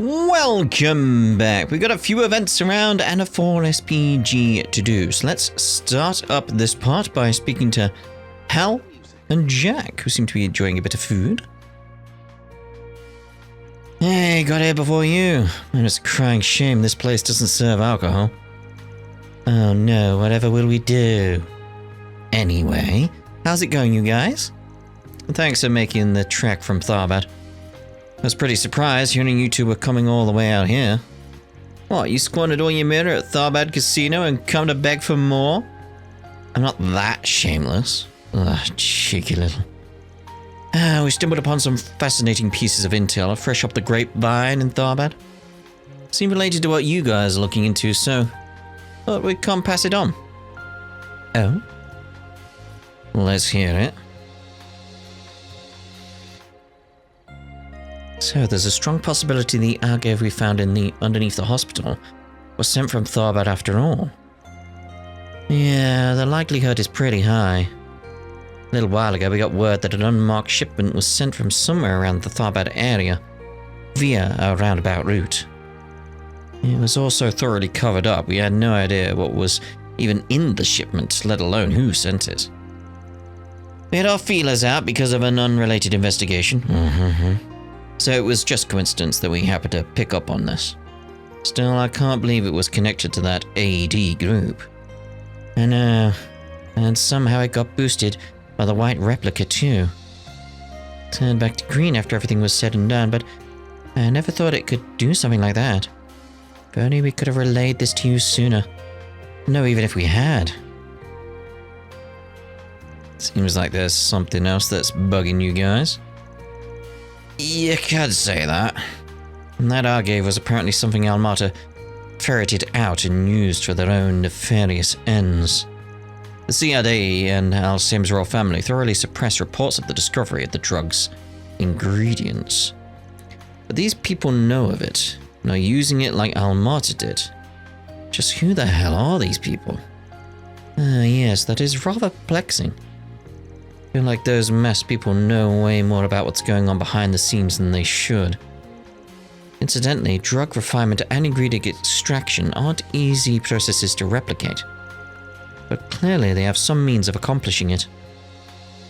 Welcome back. We've got a few events around and a 4 SPG to do. So let's start up this part by speaking to Hal and Jack, who seem to be enjoying a bit of food. Hey, got here before you. Man, it's a crying shame this place doesn't serve alcohol. Oh no, whatever will we do? Anyway, how's it going, you guys? Thanks for making the trek from Tharbad. I was pretty surprised hearing you two were coming all the way out here. What, you squandered all your mirror at Tharbad Casino and come to beg for more? I'm not that shameless. Ugh, cheeky little. We stumbled upon some fascinating pieces of intel fresh up the grapevine in Tharbad. Seem related to what you guys are looking into, so thought we'd come pass it on. Oh? Let's hear it. So there's a strong possibility the agave we found underneath the hospital was sent from Tharbad after all. Yeah, the likelihood is pretty high. A little while ago we got word that an unmarked shipment was sent from somewhere around the Tharbad area via a roundabout route. It was also thoroughly covered up. We had no idea what was even in the shipment, let alone who sent it. We had our feelers out because of an unrelated investigation. So it was just coincidence that we happened to pick up on this. Still, I can't believe it was connected to that AD group. I know, and somehow it got boosted by the white replica too. Turned back to green after everything was said and done, but I never thought it could do something like that. If only we could have relayed this to you sooner. No, even if we had. Seems like there's something else that's bugging you guys. You could say that. And that agave was apparently something Almata ferreted out and used for their own nefarious ends. The CIA and Al Sim's royal family thoroughly suppressed reports of the discovery of the drug's ingredients. But these people know of it, and are using it like Almata did. Just who the hell are these people? Yes, that is rather perplexing. I feel like those masked people know way more about what's going on behind the scenes than they should. Incidentally, drug refinement and ingredient extraction aren't easy processes to replicate. But clearly they have some means of accomplishing it.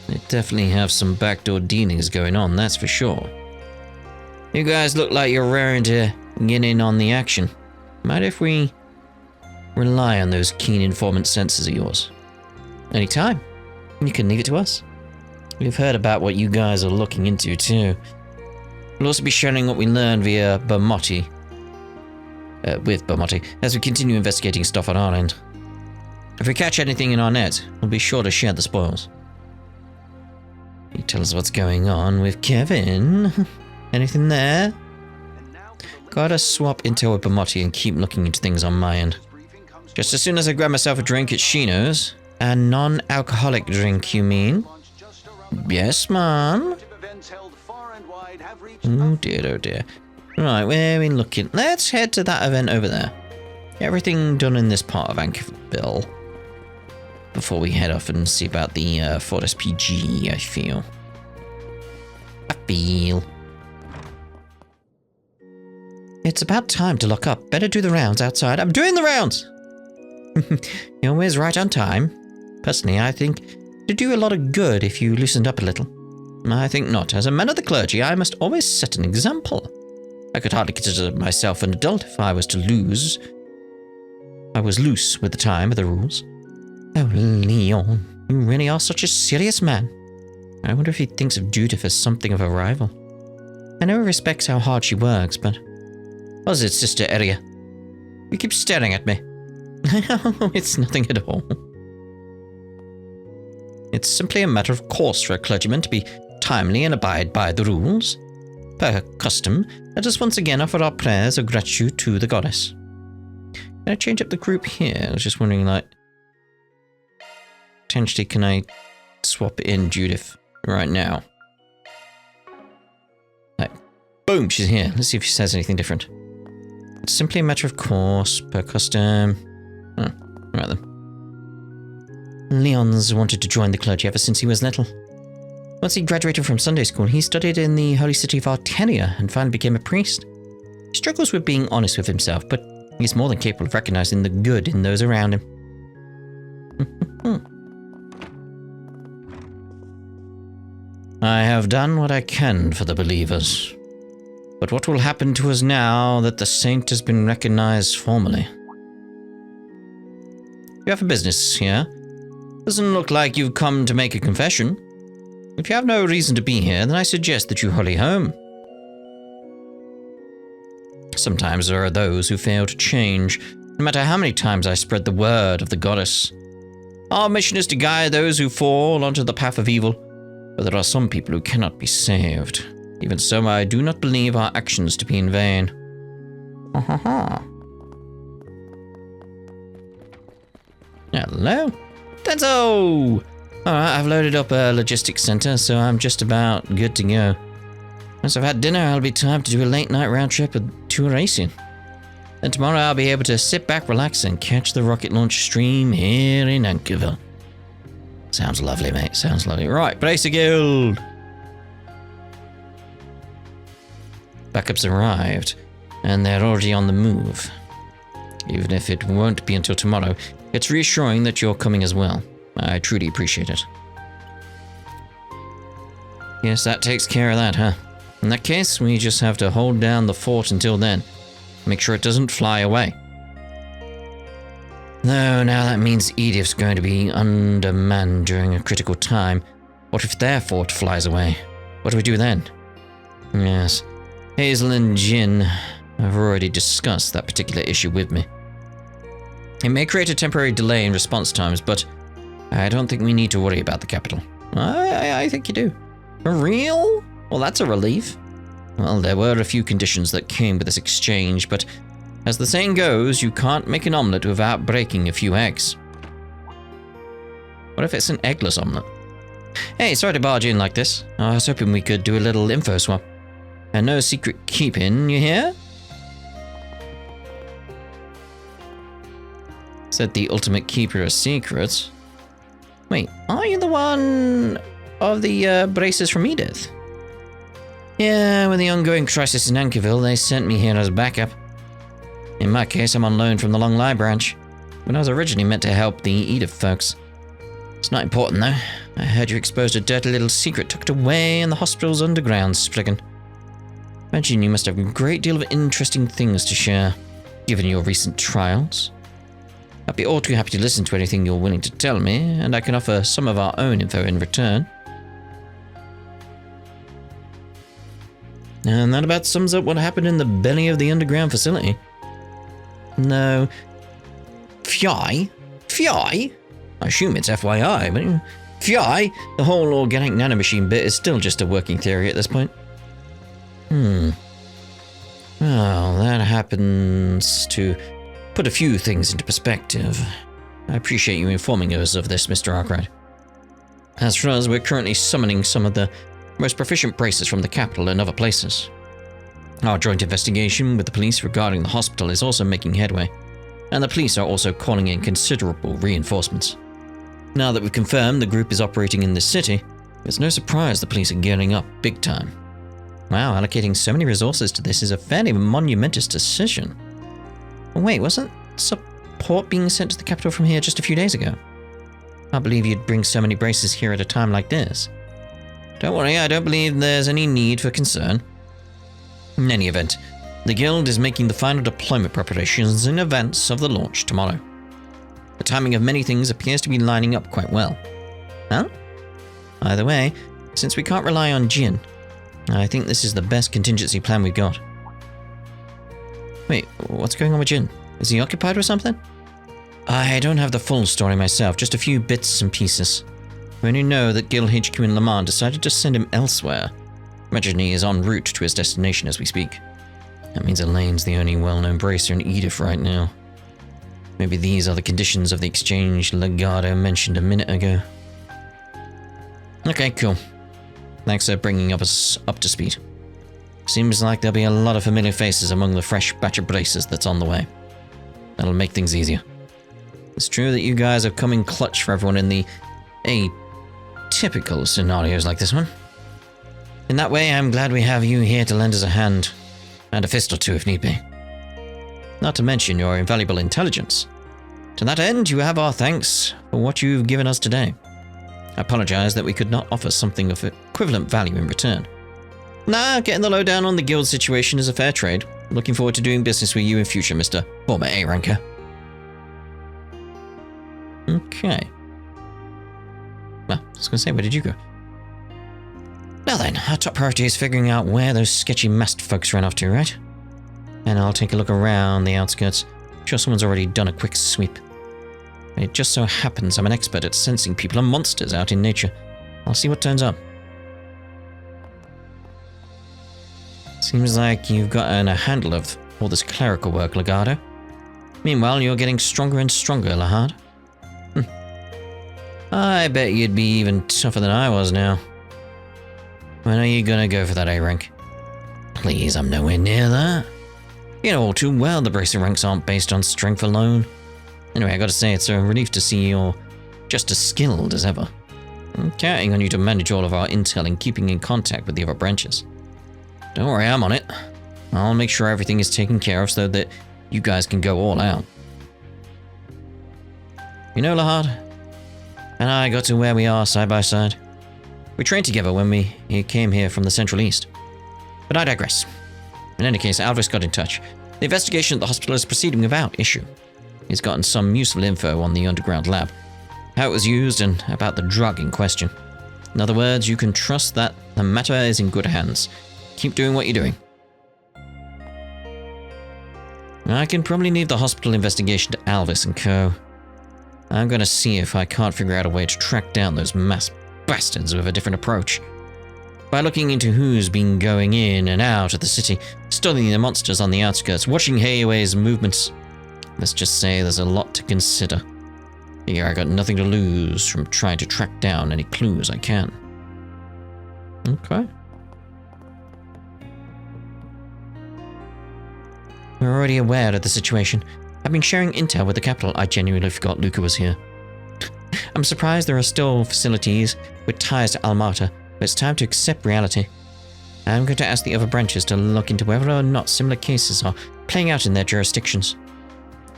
They definitely have some backdoor dealings going on, that's for sure. You guys look like you're raring to get in on the action. Mind if we rely on those keen informant senses of yours? Anytime. You can leave it to us. We've heard about what you guys are looking into too. We'll also be sharing what we learned via Bermotti. With Bermotti, as we continue investigating stuff on our end. If we catch anything in our net, we'll be sure to share the spoils. You tell us what's going on with Kevin. Anything there? Gotta swap intel with Bermotti and keep looking into things on my end. Just as soon as I grab myself a drink at Shino's. A non-alcoholic drink, you mean? Yes, Mom. Oh dear, oh dear. Right, where are we looking? Let's head to that event over there. Everything done in this part of Ankerville before we head off and see about the 4SPG, I feel. It's about time to lock up. Better do the rounds outside. I'm doing the rounds! You're always right on time. Personally, I think it'd do a lot of good if you loosened up a little. I think not. As a man of the clergy, I must always set an example. I could hardly consider myself an adult if I was loose with the time of the rules. Oh, Leon, you really are such a serious man. I wonder if he thinks of Judith as something of a rival. I know he respects how hard she works, but... What is it, Sister Eria? You keep staring at me. It's nothing at all. It's simply a matter of course for a clergyman to be timely and abide by the rules. Per custom, let us once again offer our prayers of gratitude to the goddess. Can I change up the group here? I was just wondering, like... Potentially, can I swap in Judith right now? Like, boom, she's here. Let's see if she says anything different. It's simply a matter of course, per custom. Right then. Leon's wanted to join the clergy ever since he was little. Once he graduated from Sunday school, he studied in the holy city of Artenia and finally became a priest. He struggles with being honest with himself, but he's more than capable of recognizing the good in those around him. I have done what I can for the believers. But what will happen to us now that the saint has been recognized formally? You have a business here. Doesn't look like you've come to make a confession. If you have no reason to be here, then I suggest that you hurry home. Sometimes there are those who fail to change, no matter how many times I spread the word of the goddess. Our mission is to guide those who fall onto the path of evil, but there are some people who cannot be saved. Even so, I do not believe our actions to be in vain. Hello? Tenzo! Alright, I've loaded up a logistics center, so I'm just about good to go. Once I've had dinner, I'll be time to do a late night round trip to Racing. And tomorrow I'll be able to sit back, relax, and catch the rocket launch stream here in Anchorville. Sounds lovely, mate. Sounds lovely. Right, Bracer Guild! Backups arrived, and they're already on the move. Even if it won't be until tomorrow, it's reassuring that you're coming as well. I truly appreciate it. Yes, that takes care of that, huh? In that case, we just have to hold down the fort until then. Make sure it doesn't fly away. No, now that means Edith's going to be undermanned during a critical time. What if their fort flies away? What do we do then? Yes, Hazel and Jin have already discussed that particular issue with me. It may create a temporary delay in response times, but I don't think we need to worry about the capital. I think you do. For real? Well, that's a relief. Well, there were a few conditions that came with this exchange, but as the saying goes, you can't make an omelette without breaking a few eggs. What if it's an eggless omelette? Hey, sorry to barge in like this. I was hoping we could do a little info swap. And no secret keeping, you hear? Said the ultimate keeper of secrets. Wait, are you the one of the braces from Edith? Yeah, with the ongoing crisis in Anchorville, they sent me here as backup. In my case, I'm on loan from the Long Lie branch, when I was originally meant to help the Edith folks. It's not important though. I heard you exposed a dirty little secret tucked away in the hospital's underground, Spriggan. Imagine you must have a great deal of interesting things to share, given your recent trials. I'd be all too happy to listen to anything you're willing to tell me, and I can offer some of our own info in return. And that about sums up what happened in the belly of the underground facility. No. FYI? FYI? I assume it's FYI, but FYI, the whole organic nanomachine bit is still just a working theory at this point. Well, that happens to put a few things into perspective. I appreciate you informing us of this, Mr. Arkwright. As for us, we're currently summoning some of the most proficient bracers from the capital and other places. Our joint investigation with the police regarding the hospital is also making headway, and the police are also calling in considerable reinforcements. Now that we've confirmed the group is operating in this city, it's no surprise the police are gearing up big time. Wow, allocating so many resources to this is a fairly monumentous decision. Wait, wasn't support being sent to the capital from here just a few days ago? Can't believe you'd bring so many braces here at a time like this. Don't worry, I don't believe there's any need for concern. In any event, the guild is making the final deployment preparations in advance of the launch tomorrow. The timing of many things appears to be lining up quite well. Huh? Either way, since we can't rely on Jin, I think this is the best contingency plan we've got. Wait, what's going on with Jin? Is he occupied with something? I don't have the full story myself, just a few bits and pieces. We only know that Guild HQ in Le Mans decided to send him elsewhere. Imagine he is en route to his destination as we speak. That means Elaine's the only well-known bracer in Edith right now. Maybe these are the conditions of the exchange Legato mentioned a minute ago. Okay, cool. Thanks for bringing us up to speed. Seems like there'll be a lot of familiar faces among the fresh batch of bracers that's on the way. That'll make things easier. It's true that you guys have come in clutch for everyone in the atypical scenarios like this one. In that way, I'm glad we have you here to lend us a hand. And a fist or two if need be. Not to mention your invaluable intelligence. To that end, you have our thanks for what you've given us today. I apologize that we could not offer something of equivalent value in return. Nah, getting the lowdown on the guild situation is a fair trade. Looking forward to doing business with you in future, Mr. Former A-Ranker. Okay. Well, I was going to say, where did you go? Now then, our top priority is figuring out where those sketchy masked folks ran off to, right? And I'll take a look around the outskirts. I'm sure someone's already done a quick sweep. It just so happens I'm an expert at sensing people and monsters out in nature. I'll see what turns up. Seems like you've gotten a handle of all this clerical work, Legato. Meanwhile, you're getting stronger and stronger, Lahad. I bet you'd be even tougher than I was now. When are you gonna go for that A rank? Please, I'm nowhere near that. You know all too well the bracing ranks aren't based on strength alone. Anyway, I gotta say, it's a relief to see you're just as skilled as ever. I'm counting on you to manage all of our intel and keeping in contact with the other branches. Don't worry, I'm on it. I'll make sure everything is taken care of so that you guys can go all out. You know, Lahad, and I got to where we are side by side. We trained together when we came here from the Central East. But I digress. In any case, Alvis got in touch. The investigation at the hospital is proceeding without issue. He's gotten some useful info on the underground lab, how it was used, and about the drug in question. In other words, you can trust that the matter is in good hands. Keep doing what you're doing. I can probably leave the hospital investigation to Alvis and co. I'm gonna see if I can't figure out a way to track down those masked bastards with a different approach. By looking into who's been going in and out of the city, studying the monsters on the outskirts, watching Heiwei's movements. Let's just say there's a lot to consider. Here I got nothing to lose from trying to track down any clues I can. Okay. We're already aware of the situation. I've been sharing intel with the capital. I genuinely forgot Luca was here. I'm surprised there are still facilities with ties to Almata, but it's time to accept reality. I'm going to ask the other branches to look into whether or not similar cases are playing out in their jurisdictions.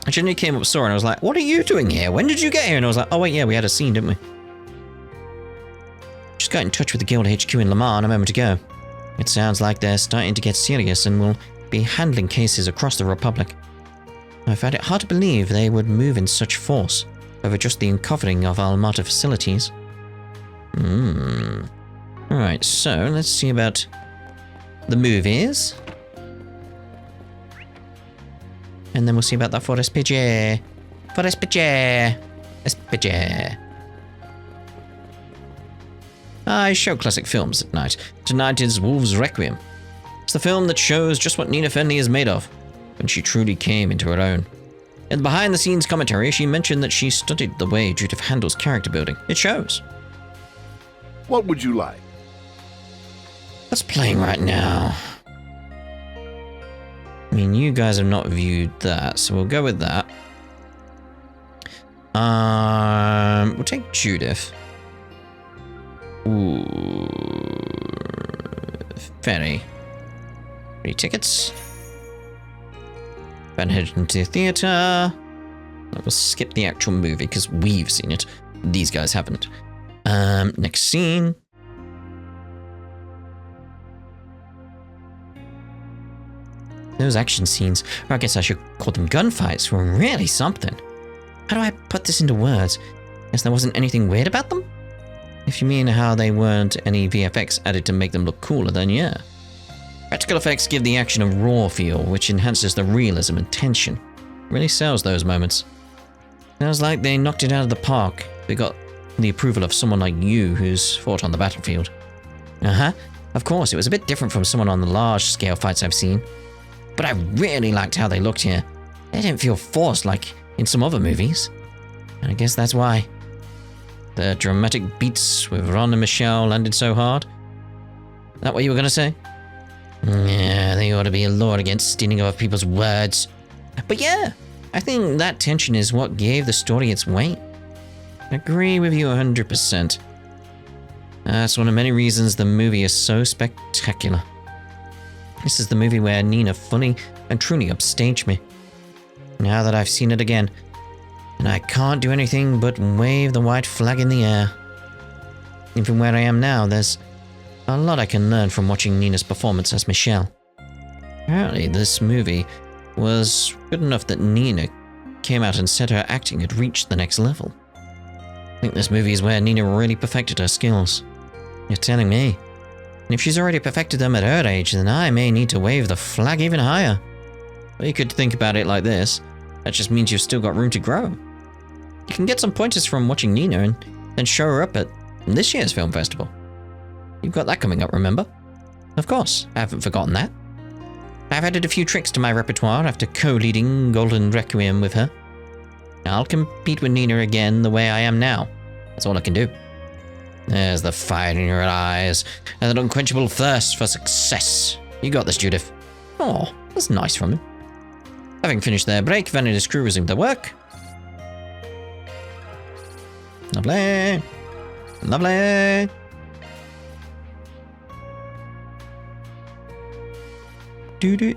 I generally came up saw and I was like, what are you doing here? When did you get here? And I was like, oh wait, yeah, we had a scene, didn't we? Just got in touch with the Guild HQ in Le Mans a moment ago. It sounds like they're starting to get serious and will be handling cases across the Republic. I find it hard to believe they would move in such force over just the uncovering of Almata facilities. Alright, so let's see about the movies. And then we'll see about that for SPJ. For SPJ. SPJ. I show classic films at night. Tonight is Wolf's Requiem. It's the film that shows just what Nina Fenley is made of, when she truly came into her own. In the behind-the-scenes commentary, she mentioned that she studied the way Judith handles character building. It shows. What would you like? What's playing right now? I mean, you guys have not viewed that, so we'll go with that. We'll take Judith. Ooh. Ferry. Free tickets. Then head into the theatre. We'll skip the actual movie because we've seen it. These guys haven't. Next scene. Those action scenes, or I guess I should call them gunfights, were really something. How do I put this into words? Guess there wasn't anything weird about them? If you mean how they weren't any VFX added to make them look cooler, then yeah. Practical effects give the action a raw feel, which enhances the realism and tension. Really sells those moments. Sounds like they knocked it out of the park. They got the approval of someone like you who's fought on the battlefield. Of course, it was a bit different from some on the large-scale fights I've seen. But I really liked how they looked here. They didn't feel forced like in some other movies. And I guess that's why. The dramatic beats with Ron and Michelle landed so hard. That what you were gonna say? Yeah, they ought to be laud against stealing other people's words. But yeah, I think that tension is what gave the story its weight. I agree with you 100%. That's one of many reasons the movie is so spectacular. This is the movie where Nina fully and truly upstaged me. Now that I've seen it again, and I can't do anything but wave the white flag in the air. Even where I am now, there's a lot I can learn from watching Nina's performance as Michelle. Apparently, this movie was good enough that Nina came out and said her acting had reached the next level. I think this movie is where Nina really perfected her skills. You're telling me. And if she's already perfected them at her age, then I may need to wave the flag even higher. Well, you could think about it like this. That just means you've still got room to grow. You can get some pointers from watching Nina and then show her up at this year's film festival. You've got that coming up, remember? Of course, I haven't forgotten that. I've added a few tricks to my repertoire after co-leading Golden Requiem with her. I'll compete with Nina again the way I am now. That's all I can do. There's the fire in your eyes and an unquenchable thirst for success. You got this, Judith. Oh, that's nice from him. Having finished their break, Van and his crew resumed their work. Lovely. Lovely.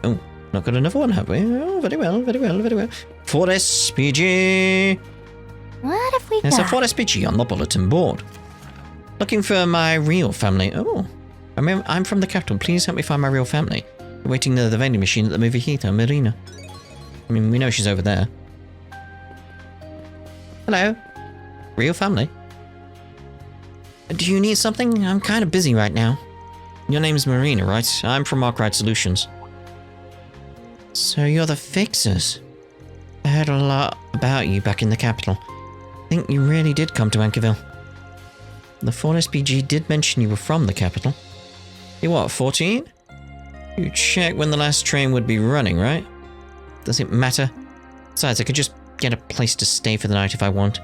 Oh, not got another one, have we? Oh, very well, very well, very well. 4SPG. What have we There's a got? 4SPG on the bulletin board. Looking for my real family. Oh, I'm from the capital. Please help me find my real family. We're waiting near the vending machine at the movie theater, Marina. I mean, we know she's over there. Hello. Real family. Do you need something? I'm kind of busy right now. Your name's Marina, right? I'm from Arkwright Solutions. So you're the fixers. I heard a lot about you back in the capital. I think you really did come to Anchorville. The 4SPG did mention you were from the capital. You're what, 14? You checked when the last train would be running, right? Does it matter? Besides, I could just get a place to stay for the night if I want.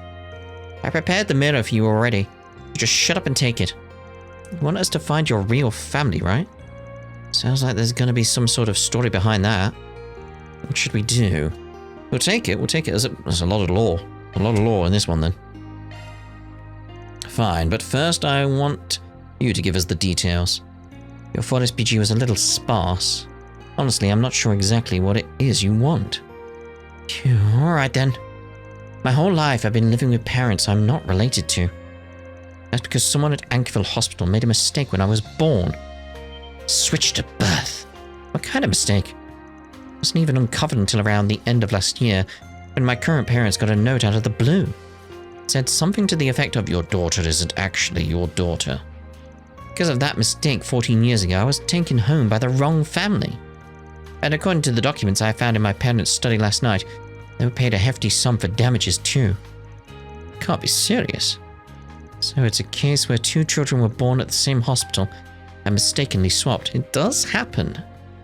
I prepared the mirror for you already. You just shut up and take it. You want us to find your real family, right? Sounds like there's gonna be some sort of story behind that. What should we do? We'll take it. There's a lot of lore. A lot of lore in this one, then. Fine, but first I want you to give us the details. Your 4SPG was a little sparse. Honestly, I'm not sure exactly what it is you want. Phew, alright then. My whole life I've been living with parents I'm not related to. That's because someone at Anchorville Hospital made a mistake when I was born. Switched at birth. What kind of mistake? It wasn't even uncovered until around the end of last year, when my current parents got a note out of the blue. It said something to the effect of, "Your daughter isn't actually your daughter." Because of that mistake 14 years ago, I was taken home by the wrong family. And according to the documents I found in my parents' study last night, they were paid a hefty sum for damages too. Can't be serious. So it's a case where two children were born at the same hospital and mistakenly swapped. It does happen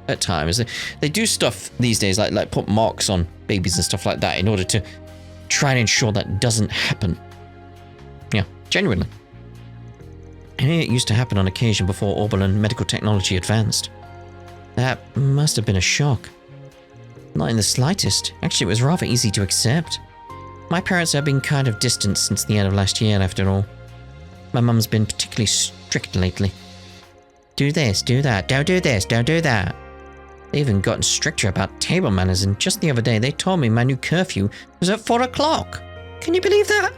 at times. They do stuff these days, like put marks on babies and stuff like that in order to try and ensure that doesn't happen. Yeah, genuinely. And it used to happen on occasion before Orbital medical technology advanced. That must have been a shock. Not in the slightest. Actually, it was rather easy to accept. My parents have been kind of distant since the end of last year, after all. My mum's been particularly strict lately. Do this, do that, don't do this, don't do that. They've even gotten stricter about table manners, and just the other day they told me my new curfew was at 4 o'clock. Can you believe that?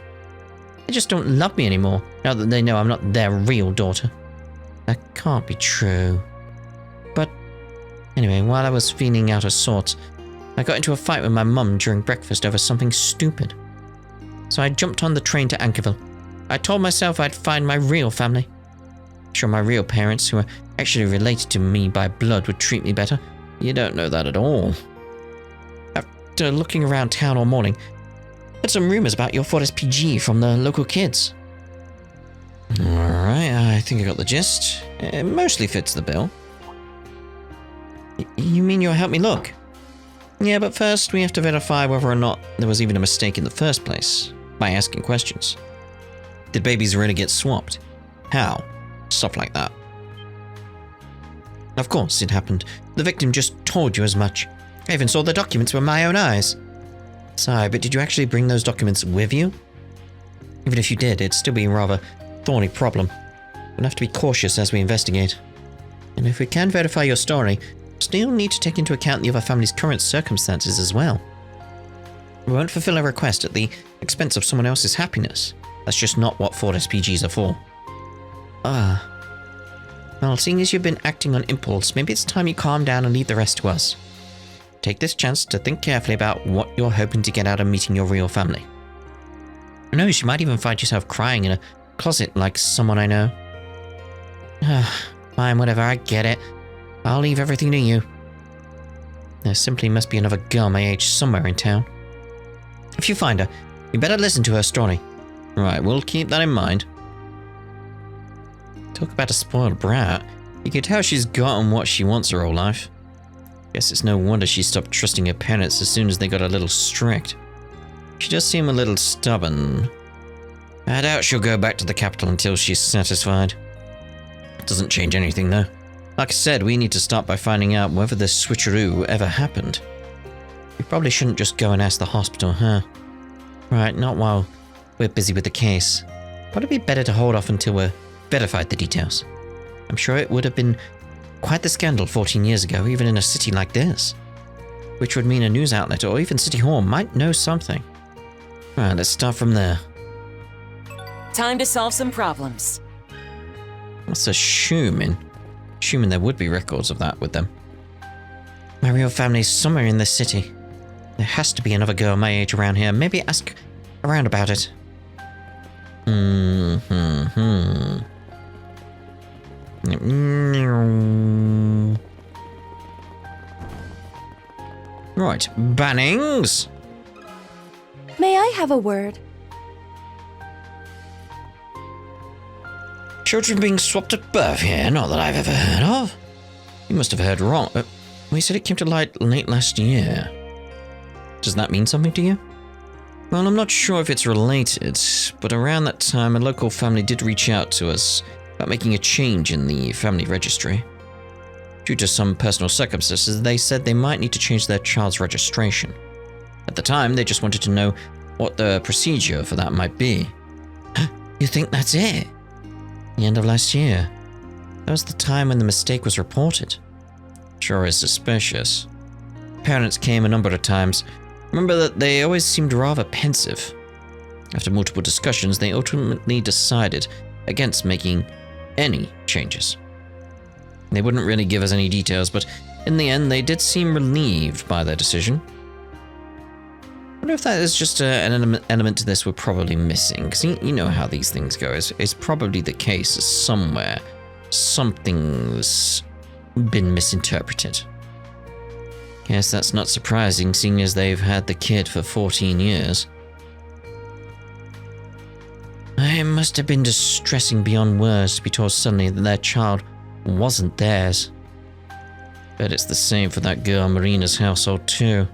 They just don't love me anymore, now that they know I'm not their real daughter. That can't be true. But anyway, while I was feeling out of sorts, I got into a fight with my mum during breakfast over something stupid. So I jumped on the train to Anchorville. I told myself I'd find my real family. I'm sure my real parents, who are actually related to me by blood, would treat me better. You don't know that at all. After looking around town all morning, I heard some rumors about your 4SPG from the local kids. Alright, I think I got the gist. It mostly fits the bill. You mean you'll help me look? Yeah, but first we have to verify whether or not there was even a mistake in the first place, by asking questions. Did babies really get swapped? How? Stuff like that. Of course it happened. The victim just told you as much. I even saw the documents with my own eyes. Sorry, but did you actually bring those documents with you? Even if you did, it'd still be a rather thorny problem. We'll have to be cautious as we investigate. And if we can verify your story, still need to take into account the other family's current circumstances as well. We won't fulfill a request at the expense of someone else's happiness. That's just not what Ford SPGs are for. Well, seeing as you've been acting on impulse, maybe it's time you calm down and leave the rest to us. Take this chance to think carefully about what you're hoping to get out of meeting your real family. Who knows, you might even find yourself crying in a closet like someone I know. Fine, whatever, I get it. I'll leave everything to you. There simply must be another girl my age somewhere in town. If you find her, you better listen to her story. Right, we'll keep that in mind. Talk about a spoiled brat. You can tell she's gotten what she wants her whole life. Guess it's no wonder she stopped trusting her parents as soon as they got a little strict. She does seem a little stubborn. I doubt she'll go back to the capital until she's satisfied. Doesn't change anything though. Like I said, we need to start by finding out whether this switcheroo ever happened. We probably shouldn't just go and ask the hospital, huh? Right, not while we're busy with the case. Probably be better to hold off until we're verified the details. I'm sure it would have been quite the scandal 14 years ago, even in a city like this. Which would mean a news outlet or even City Hall might know something. Right, let's start from there. Time to solve some problems. That's assuming there would be records of that with them. My real family's somewhere in this city. There has to be another girl my age around here. Maybe ask around about it. Right, Bannings. May I have a word? Children being swapped at birth here, not that I've ever heard of. You must have heard wrong. We said it came to light late last year. Does that mean something to you? Well, I'm not sure if it's related, but around that time a local family did reach out to us about making a change in the family registry. Due to some personal circumstances, they said they might need to change their child's registration. At the time, they just wanted to know what the procedure for that might be. You think that's it? The end of last year. That was the time when the mistake was reported. Sure is suspicious. Parents came a number of times. Remember that they always seemed rather pensive. After multiple discussions, they ultimately decided against making any changes. They wouldn't really give us any details, but in the end, they did seem relieved by their decision. I wonder if that is just an element to this we're probably missing, because you know how these things go. It's probably the case somewhere something's been misinterpreted. Guess that's not surprising, seeing as they've had the kid for 14 years. It must have been distressing beyond words to be told suddenly that their child wasn't theirs. Bet it's the same for that girl Marina's household too.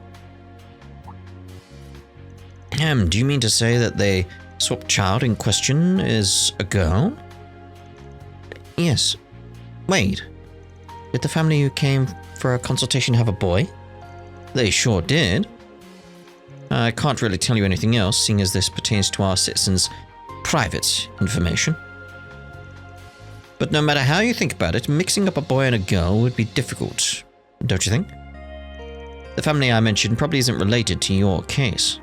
Do you mean to say that the swapped child in question is a girl? Yes. Wait. Did the family who came for a consultation have a boy? They sure did. I can't really tell you anything else, seeing as this pertains to our citizens' private information. But no matter how you think about it, mixing up a boy and a girl would be difficult, don't you think? The family I mentioned probably isn't related to your case.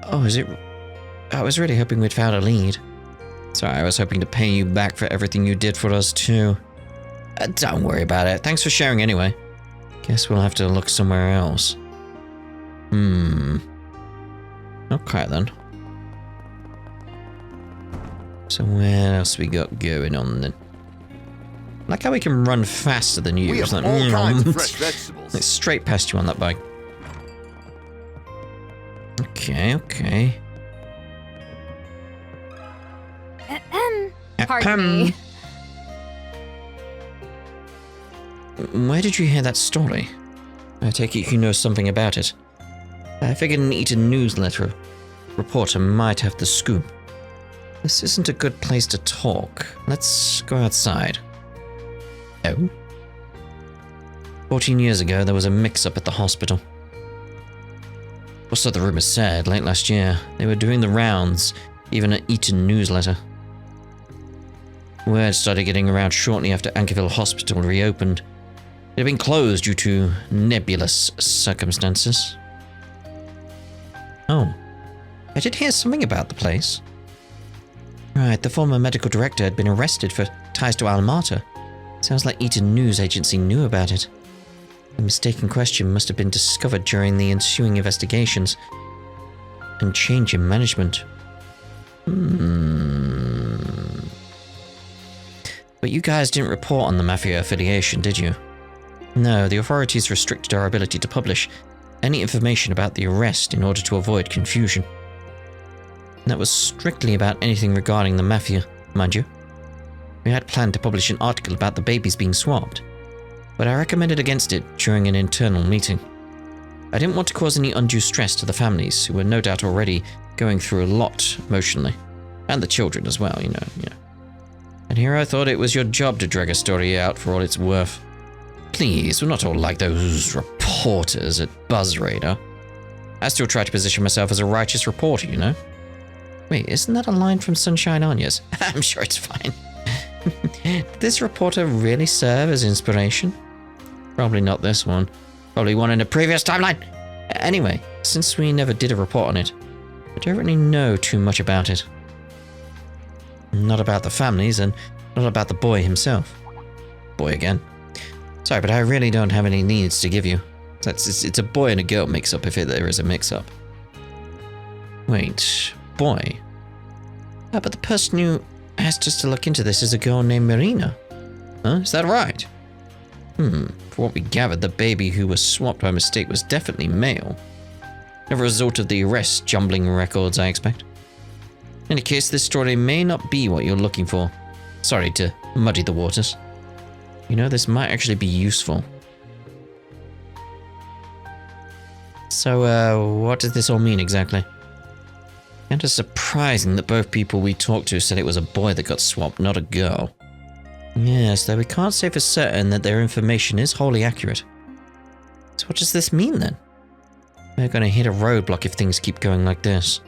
Oh, is it? I was really hoping we'd found a lead. Sorry, I was hoping to pay you back for everything you did for us too. Don't worry about it. Thanks for sharing anyway. Guess we'll have to look somewhere else. Okay then. So where else we got going on then? Like how we can run faster than you. We have like, all kinds of fresh vegetables. Like straight past you on that bike. Okay. Pardon me. Where did you hear that story? I take it you know something about it. I figured an Eaton newsletter reporter might have the scoop. This isn't a good place to talk. Let's go outside. Oh? 14 years ago, there was a mix-up at the hospital. Or so the rumor said, late last year. They were doing the rounds, even an Eaton newsletter. Word started getting around shortly after Ankerville Hospital reopened. It had been closed due to nebulous circumstances. Oh, I did hear something about the place. Right, the former medical director had been arrested for ties to Almata. Sounds like Eaton News Agency knew about it. The mistake in question must have been discovered during the ensuing investigations and change in management. But you guys didn't report on the Mafia affiliation, did you? No, the authorities restricted our ability to publish any information about the arrest in order to avoid confusion. And that was strictly about anything regarding the Mafia, mind you. We had planned to publish an article about the babies being swapped, but I recommended against it during an internal meeting. I didn't want to cause any undue stress to the families, who were no doubt already going through a lot emotionally. And the children as well, you know. And here I thought it was your job to drag a story out for all it's worth. Please, we're not all like those reporters at BuzzRadar. I still try to position myself as a righteous reporter, you know? Wait, isn't that a line from Sunshine Anya's? I'm sure it's fine. Did this reporter really serve as inspiration? Probably not this one. Probably one in a previous timeline. Anyway, since we never did a report on it, I don't really know too much about it. Not about the families, and not about the boy himself. Boy again. Sorry, but I really don't have any needs to give you. It's a boy and a girl mix-up if there is a mix-up. Wait, boy? But the person who asked us to look into this is a girl named Marina. Huh? Is that right? For what we gathered, the baby who was swapped by mistake was definitely male. A result of the arrest, jumbling records, I expect. In any case, this story may not be what you're looking for. Sorry to muddy the waters. You know, this might actually be useful. So, what does this all mean exactly? Kinda surprising that both people we talked to said it was a boy that got swapped, not a girl. Yes, though we can't say for certain that their information is wholly accurate. So what does this mean then? We're gonna hit a roadblock if things keep going like this.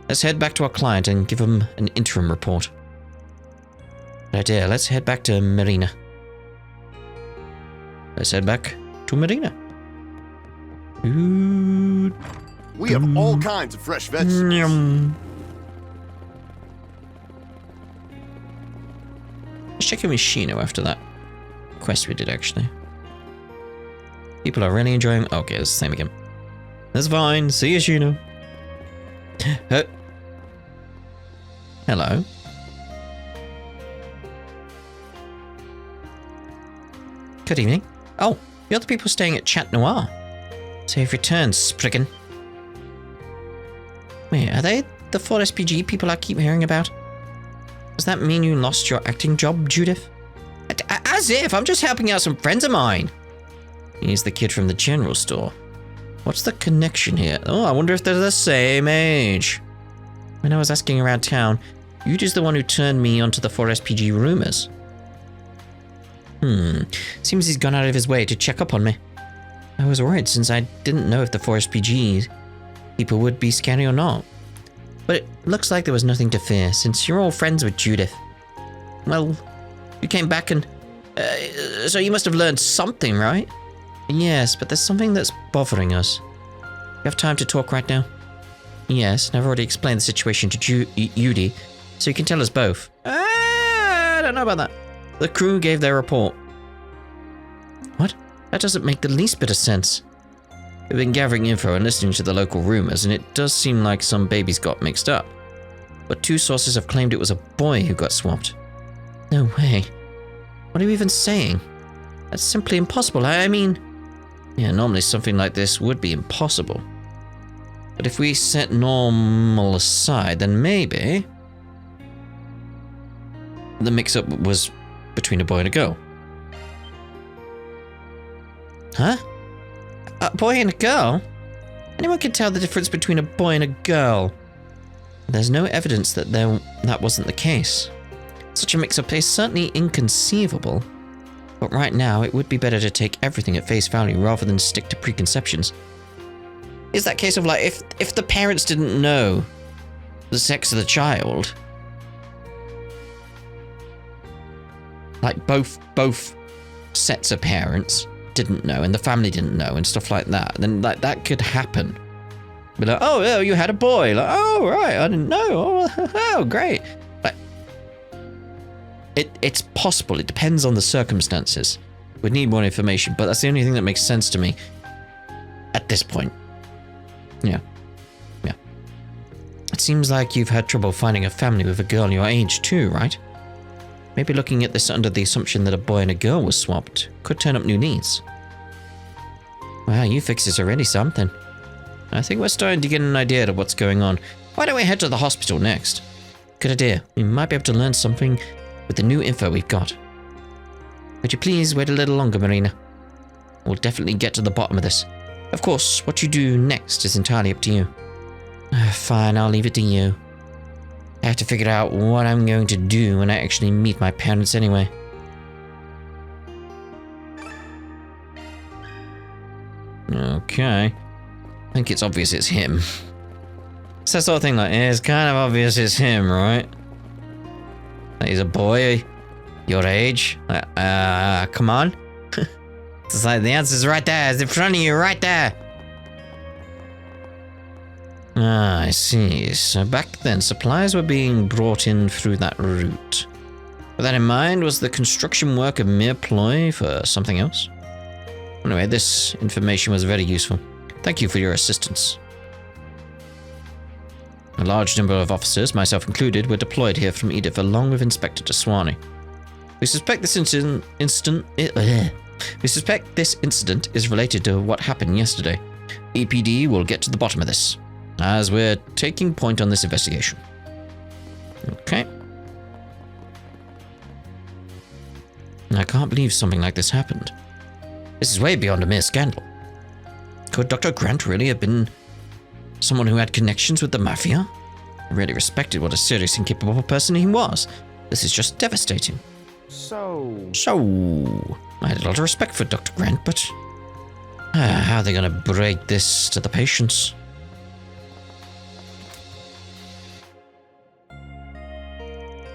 Let's head back to our client and give him an interim report. Good idea, let's head back to Marina. Let's head back to Marina. We have all kinds of fresh vegetables. Let's check in with Shino after that quest we did, actually. People are really enjoying... Okay, it's the same again. That's fine. See you, Shino. Hello. Good evening. Oh, you're the people staying at Chat Noir. So you've returned, Spriggan. Wait, are they the 4SPG people I keep hearing about? Does that mean you lost your acting job, Judith? As if! I'm just helping out some friends of mine. He's the kid from the general store. What's the connection here? Oh, I wonder if they're the same age. When I was asking around town, you'd is the one who turned me onto the 4SPG rumors. Seems he's gone out of his way to check up on me. I was worried since I didn't know if the 4SPG people would be scary or not. But it looks like there was nothing to fear since you're all friends with Judith. Well, you came back and... so you must have learned something, right? Yes, but there's something that's bothering us. You have time to talk right now? Yes, and I've already explained the situation to Yudi, so you can tell us both. I don't know about that. The crew gave their report. What? That doesn't make the least bit of sense. We've been gathering info and listening to the local rumors, and it does seem like some babies got mixed up. But 2 sources have claimed it was a boy who got swapped. No way. What are you even saying? That's simply impossible. I mean... Yeah, normally something like this would be impossible. But if we set normal aside, then maybe... the mix-up was between a boy and a girl. Huh? A boy and a girl? Anyone can tell the difference between a boy and a girl. There's no evidence that that wasn't the case. Such a mix-up is certainly inconceivable. But right now, it would be better to take everything at face value rather than stick to preconceptions. Is that case of like, if the parents didn't know the sex of the child, like both sets of parents didn't know and the family didn't know and stuff like that, then like that could happen. Be like, oh, you had a boy. Like, oh, right, I didn't know. Oh, great. Like, it's possible. It depends on the circumstances. We'd need more information, but that's the only thing that makes sense to me at this point. Yeah. It seems like you've had trouble finding a family with a girl your age too, right? Maybe looking at this under the assumption that a boy and a girl was swapped could turn up new needs. Wow, you fixes are really something. I think we're starting to get an idea of what's going on. Why don't we head to the hospital next? Good idea. We might be able to learn something with the new info we've got. Would you please wait a little longer, Marina? We'll definitely get to the bottom of this. Of course, what you do next is entirely up to you. Fine, I'll leave it to you. I have to figure out what I'm going to do when I actually meet my parents anyway. Okay. I think it's obvious it's him. It's that sort of thing like, it's kind of obvious it's him, right? Like he's a boy your age. Come on. It's like the answer's right there. It's in front of you, right there. Ah, I see. So back then, supplies were being brought in through that route. With that in mind, was the construction work a mere ploy for something else? Anyway, this information was very useful. Thank you for your assistance. A large number of officers, myself included, were deployed here from Edith along with Inspector Deswani. We suspect this incident is related to what happened yesterday. EPD will get to the bottom of this, as we're taking point on this investigation. Okay. I can't believe something like this happened. This is way beyond a mere scandal. Could Dr. Grant really have been someone who had connections with the Mafia? I really respected what a serious and capable person he was. This is just devastating. So, I had a lot of respect for Dr. Grant, but how are they going to break this to the patients?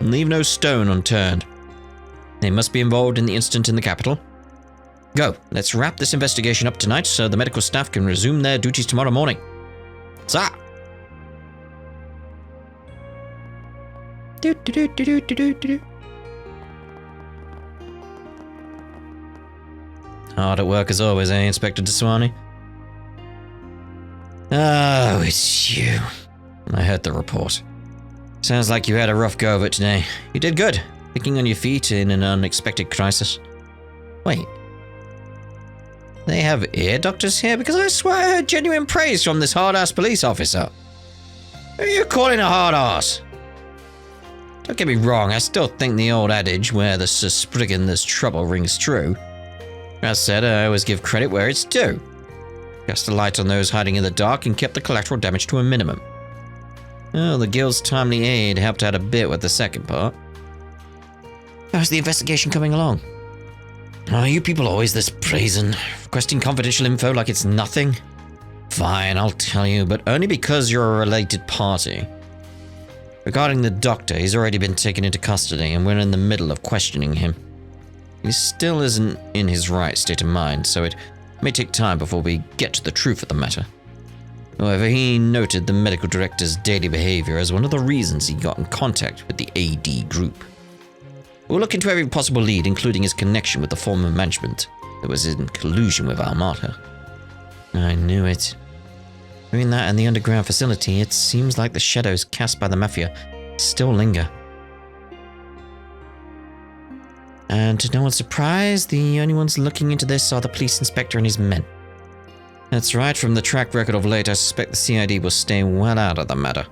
Leave no stone unturned. They must be involved in the incident in the capital. Go, let's wrap this investigation up tonight so the medical staff can resume their duties tomorrow morning. Sir! Hard at work as always, eh, Inspector Deswani? Oh, it's you. I heard the report. Sounds like you had a rough go of it today. You did good, thinking on your feet in an unexpected crisis. Wait. They have ear doctors here? Because I swear I heard genuine praise from this hard-ass police officer. Who are you calling a hard-ass? Don't get me wrong, I still think the old adage, where there's a spriggan, there's trouble, rings true. As said, I always give credit where it's due. Cast a light on those hiding in the dark and kept the collateral damage to a minimum. Oh, the guild's timely aid helped out a bit with the second part. How's the investigation coming along? Are you people always this brazen, requesting confidential info like it's nothing? Fine, I'll tell you, but only because you're a related party. Regarding the doctor, he's already been taken into custody and we're in the middle of questioning him. He still isn't in his right state of mind, so it may take time before we get to the truth of the matter. However, he noted the medical director's daily behavior as one of the reasons he got in contact with the AD group. We'll look into every possible lead, including his connection with the former management that was in collusion with Armata. I knew it. Between that and the underground facility, it seems like the shadows cast by the Mafia still linger. And to no one's surprise, the only ones looking into this are the police inspector and his men. That's right, from the track record of late, I suspect the CID will stay well out of the matter.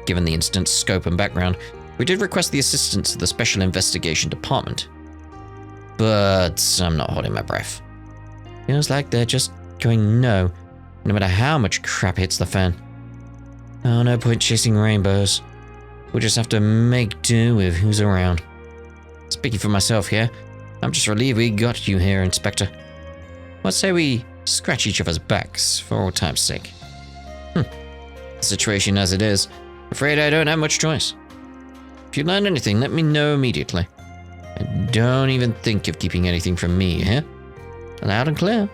Given the incident's scope and background, we did request the assistance of the Special Investigation Department. But I'm not holding my breath. Feels like they're just going no matter how much crap hits the fan. Oh, no point chasing rainbows. We'll just have to make do with who's around. Speaking for myself here, I'm just relieved we got you here, Inspector. What say we scratch each other's backs for old time's sake? The situation as it is, afraid I don't have much choice. If you learn anything, let me know immediately. And don't even think of keeping anything from me, huh? Loud and clear.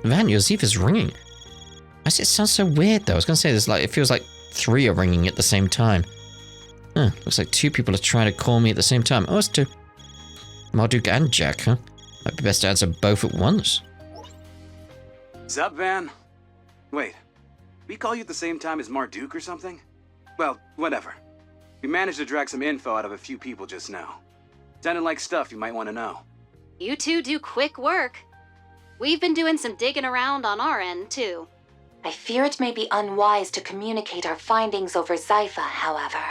Van, your Ziva's ringing. Why does it sound so weird though? I was gonna say it feels like 3 are ringing at the same time. Huh, looks like 2 people are trying to call me at the same time. Oh, it's 2. Marduk and Jack, huh? Might be best to answer both at once. Sup, Van? Wait, we call you at the same time as Marduk or something? Well, whatever. We managed to drag some info out of a few people just now. Sounded like stuff you might want to know. You two do quick work. We've been doing some digging around on our end, too. I fear it may be unwise to communicate our findings over Zypha, however.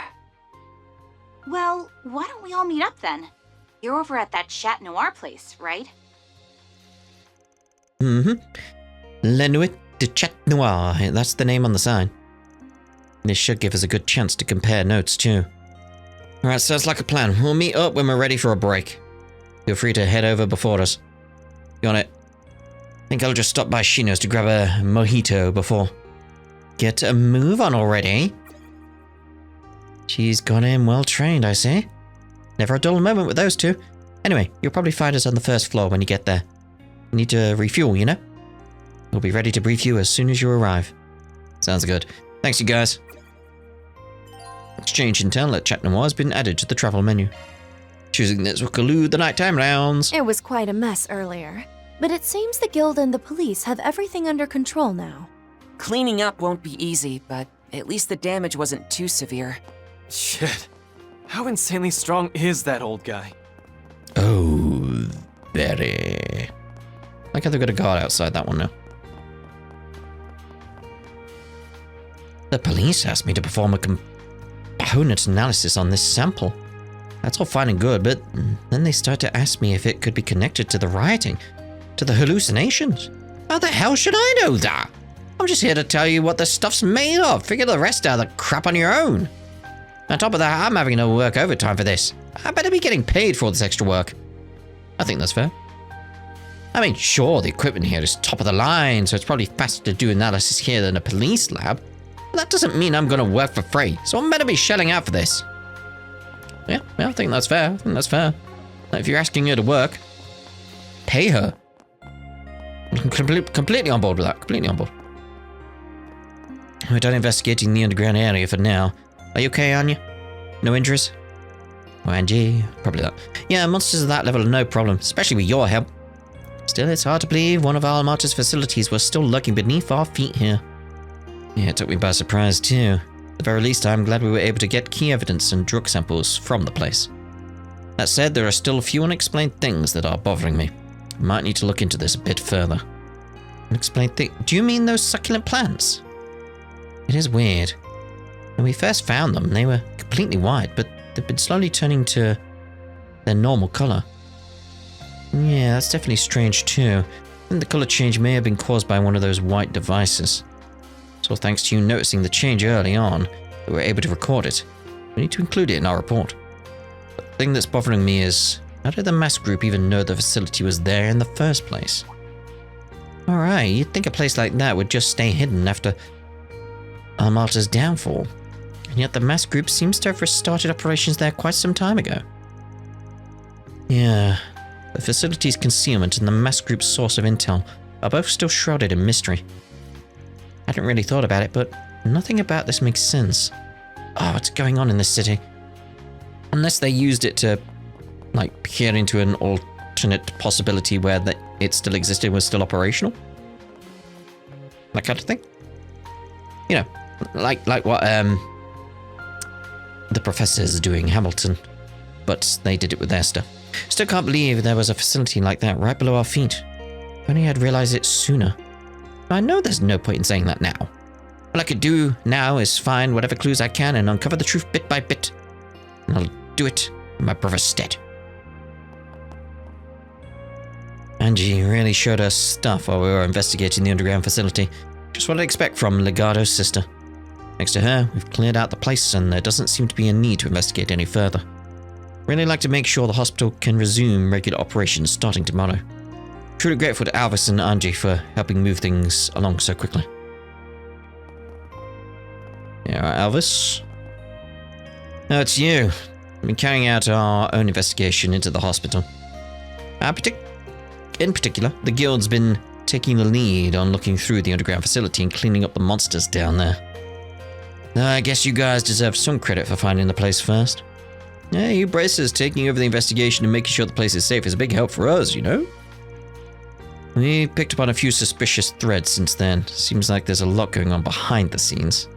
Well, why don't we all meet up then? You're over at that Chat Noir place, right? Mm-hmm. Le Nuit de Chat Noir, that's the name on the sign. This should give us a good chance to compare notes too. Alright, sounds like a plan. We'll meet up when we're ready for a break. Feel free to head over before us. You on it? I think I'll just stop by Shino's to grab a mojito before. Get a move on already. She's gone in well trained, I see. Never a dull moment with those 2. Anyway, you'll probably find us on the 1st floor when you get there. You need to refuel, you know? We'll be ready to brief you as soon as you arrive. Sounds good. Thanks, you guys. Exchange intel at Chat Noir has been added to the travel menu. Choosing this will collude the nighttime rounds. It was quite a mess earlier, but it seems the guild and the police have everything under control now. Cleaning up won't be easy, but at least the damage wasn't too severe. Shit. How insanely strong is that old guy? Oh, very. Like how they've got a guard outside that one now. The police asked me to perform a component analysis on this sample. That's all fine and good, but then they start to ask me if it could be connected to the rioting, to the hallucinations. How the hell should I know that? I'm just here to tell you what the stuff's made of. Figure the rest out of the crap on your own. On top of that, I'm having to work overtime for this. I better be getting paid for all this extra work. I think that's fair. I mean, sure, the equipment here is top of the line, so it's probably faster to do analysis here than a police lab. But that doesn't mean I'm gonna work for free, so I'm better be shelling out for this. Yeah, I think that's fair. If you're asking her to work, pay her. I'm completely on board with that. Completely on board. We're done investigating the underground area for now. Are you okay, Anya? No injuries? Oh, Angie, probably that. Yeah, monsters of that level are no problem, especially with your help. Still, it's hard to believe one of Almata's facilities was still lurking beneath our feet here. Yeah, it took me by surprise too. At the very least, I'm glad we were able to get key evidence and drug samples from the place. That said, there are still a few unexplained things that are bothering me. I might need to look into this a bit further. Unexplained thing? Do you mean those succulent plants? It is weird. When we first found them, they were completely white, but they've been slowly turning to their normal color. Yeah, that's definitely strange too. I think the color change may have been caused by one of those white devices. So thanks to you noticing the change early on, we were able to record it. We need to include it in our report. But the thing that's bothering me is, how did the mask group even know the facility was there in the first place? Alright, you'd think a place like that would just stay hidden after Almata's downfall. And yet the mask group seems to have restarted operations there quite some time ago. Yeah, the facility's concealment and the mask group's source of intel are both still shrouded in mystery. I hadn't really thought about it, but nothing about this makes sense. Oh, what's going on in this city? Unless they used it to, like, peer into an alternate possibility where it still existed and was still operational. That kind of thing. You know, like what the professor's doing, Hamilton. But they did it with their stuff. Still can't believe there was a facility like that right below our feet. If only I'd realized it sooner. I know there's no point in saying that now. All I could do now is find whatever clues I can and uncover the truth bit by bit. And I'll do it in my brother's stead. Angie really showed us stuff while we were investigating the underground facility. Just what I'd expect from Legado's sister. Next to her, we've cleared out the place and there doesn't seem to be a need to investigate any further. Really like to make sure the hospital can resume regular operations starting tomorrow. Truly grateful to Alvis and Angie for helping move things along so quickly. Yeah, right, Alvis. Oh, it's you. We've been carrying out our own investigation into the hospital. In particular, the guild's been taking the lead on looking through the underground facility and cleaning up the monsters down there. I guess you guys deserve some credit for finding the place first. Yeah, you bracers taking over the investigation and making sure the place is safe is a big help for us, you know? We picked up on a few suspicious threads since then. Seems like there's a lot going on behind the scenes.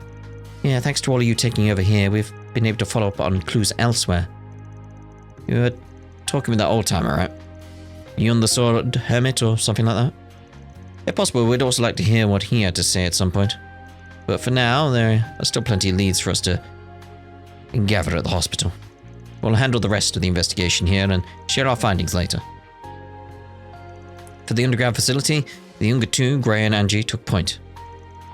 Yeah, thanks to all of you taking over here, we've been able to follow up on clues elsewhere. You were talking with that old-timer, right? You on the Sword Hermit or something like that? If possible, we'd also like to hear what he had to say at some point. But for now, there are still plenty of leads for us to gather at the hospital. We'll handle the rest of the investigation here and share our findings later. For the underground facility, the younger two, Gray and Angie, took point.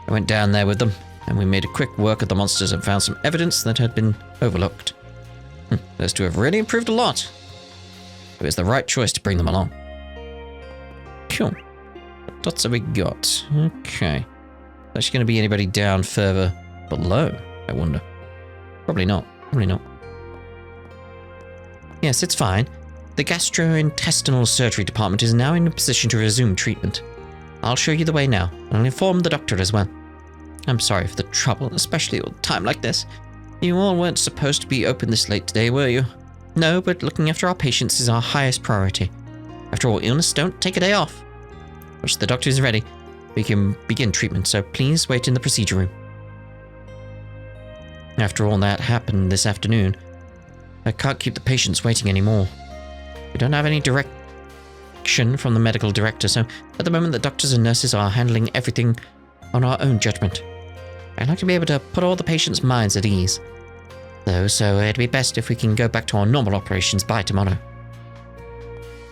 I went down there with them, and we made a quick work of the monsters and found some evidence that had been overlooked. Those two have really improved a lot. It was the right choice to bring them along. Cool. What dots have we got? Okay. Is there going to be anybody down further below, I wonder? Probably not. Probably not. Yes, it's fine. The gastrointestinal surgery department is now in a position to resume treatment. I'll show you the way now, and I'll inform the doctor as well. I'm sorry for the trouble, especially at a time like this. You all weren't supposed to be open this late today, were you? No, but looking after our patients is our highest priority. After all, illness don't take a day off. Once the doctor is ready, we can begin treatment, so please wait in the procedure room. After all that happened this afternoon, I can't keep the patients waiting anymore. We don't have any direction from the medical director, so at the moment the doctors and nurses are handling everything on our own judgment. I'd like to be able to put all the patients' minds at ease, though, so it'd be best if we can go back to our normal operations by tomorrow.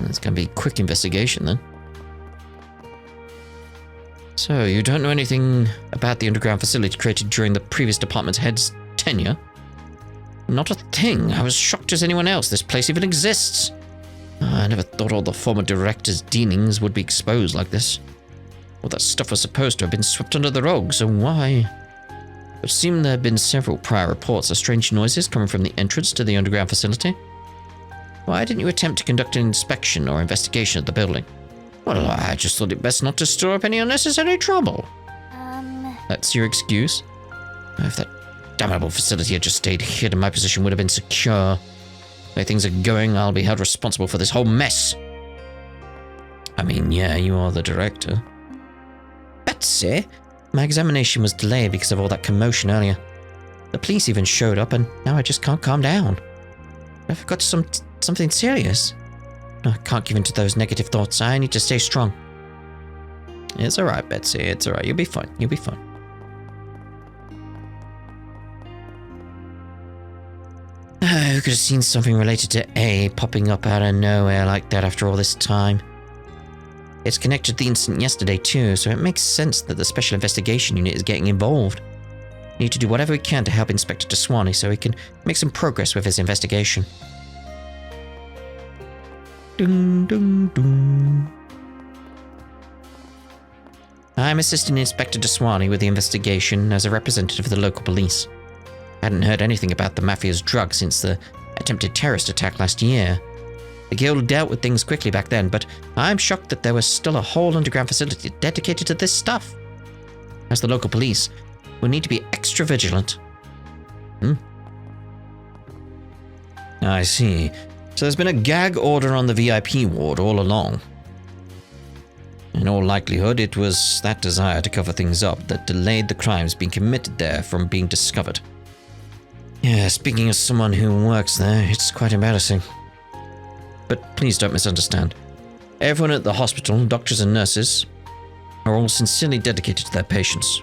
It's going to be a quick investigation then. So, you don't know anything about the underground facility created during the previous department head's tenure? Not a thing. I was shocked as anyone else this place even exists. I never thought all the former director's dealings would be exposed like this. All that stuff was supposed to have been swept under the rug, so why? It seemed there had been several prior reports of strange noises coming from the entrance to the underground facility. Why didn't you attempt to conduct an inspection or investigation of the building? Well, I just thought it best not to stir up any unnecessary trouble. That's your excuse? If that damnable facility had just stayed hidden, my position would have been secure. The way things are going, I'll be held responsible for this whole mess. I mean, yeah, you are the director. Betsy? My examination was delayed because of all that commotion earlier. The police even showed up, and now I just can't calm down. I forgot something serious. I can't give in to those negative thoughts. I need to stay strong. It's alright, Betsy. It's alright. You'll be fine. You'll be fine. Who could have seen something related to A popping up out of nowhere like that after all this time? It's connected to the incident yesterday too, so it makes sense that the Special Investigation Unit is getting involved. We need to do whatever we can to help Inspector DeSwanee so he can make some progress with his investigation. Dun, dun, dun. I'm assisting Inspector DeSwanee with the investigation as a representative of the local police. I hadn't heard anything about the Mafia's drug since the attempted terrorist attack last year. The guild dealt with things quickly back then, but I'm shocked that there was still a whole underground facility dedicated to this stuff. As the local police, we'll need to be extra vigilant. I see. So there's been a gag order on the VIP ward all along. In all likelihood, it was that desire to cover things up that delayed the crimes being committed there from being discovered. Yeah, speaking as someone who works there, it's quite embarrassing. But please don't misunderstand. Everyone at the hospital, doctors and nurses, are all sincerely dedicated to their patients.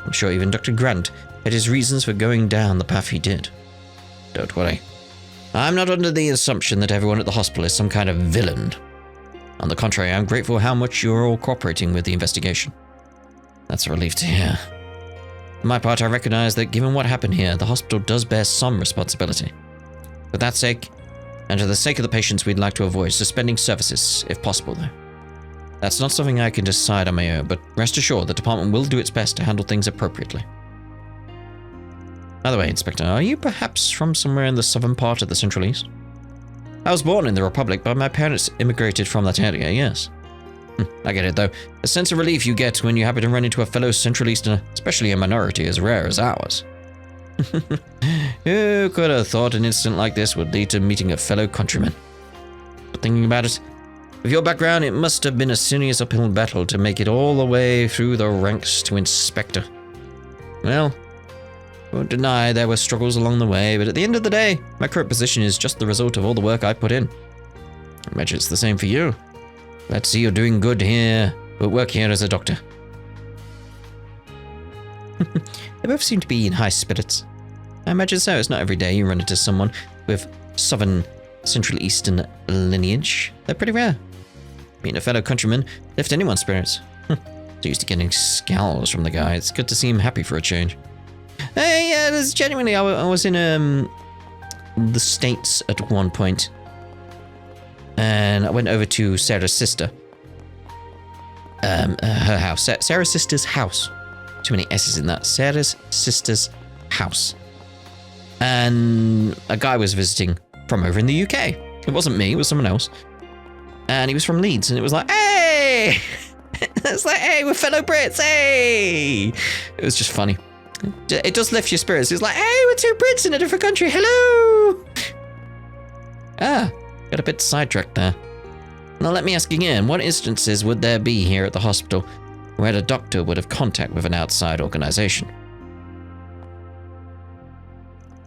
I'm sure even Dr. Grant had his reasons for going down the path he did. Don't worry. I'm not under the assumption that everyone at the hospital is some kind of villain. On the contrary, I'm grateful how much you're all cooperating with the investigation. That's a relief to hear. For my part, I recognize that given what happened here, the hospital does bear some responsibility. For that sake, and for the sake of the patients, we'd like to avoid suspending services, if possible, though. That's not something I can decide on my own, but rest assured the department will do its best to handle things appropriately. By the way, Inspector, are you perhaps from somewhere in the southern part of the Central East? I was born in the Republic, but my parents immigrated from that area, yes. I get it, though. The sense of relief you get when you happen to run into a fellow Central Easterner, especially a minority as rare as ours. Who could have thought an incident like this would lead to meeting a fellow countryman? But thinking about it, with your background, it must have been a serious uphill battle to make it all the way through the ranks to Inspector. Well, I won't deny there were struggles along the way, but at the end of the day, my current position is just the result of all the work I put in. I imagine it's the same for you. Let's see you're doing good here, but work here as a doctor. They both seem to be in high spirits. I imagine so. It's not every day you run into someone with southern Central Eastern lineage. They're pretty rare. Meeting a fellow countryman lift anyone's spirits. So used to getting scowls from the guy. It's good to see him happy for a change. Hey, yeah, this genuinely, I was in the States at one point, and I went over to Sarah's sister. Her house. Sarah's sister's house. Too many S's in that. Sarah's sister's house. And a guy was visiting from over in the UK. It wasn't me, it was someone else. And he was from Leeds, and it was like, hey! It's like, hey, we're fellow Brits, hey! It was just funny. It does lift your spirits. It's like, hey, we're two Brits in a different country, hello! Got a bit sidetracked there. Now let me ask again, what instances would there be here at the hospital where a doctor would have contact with an outside organization?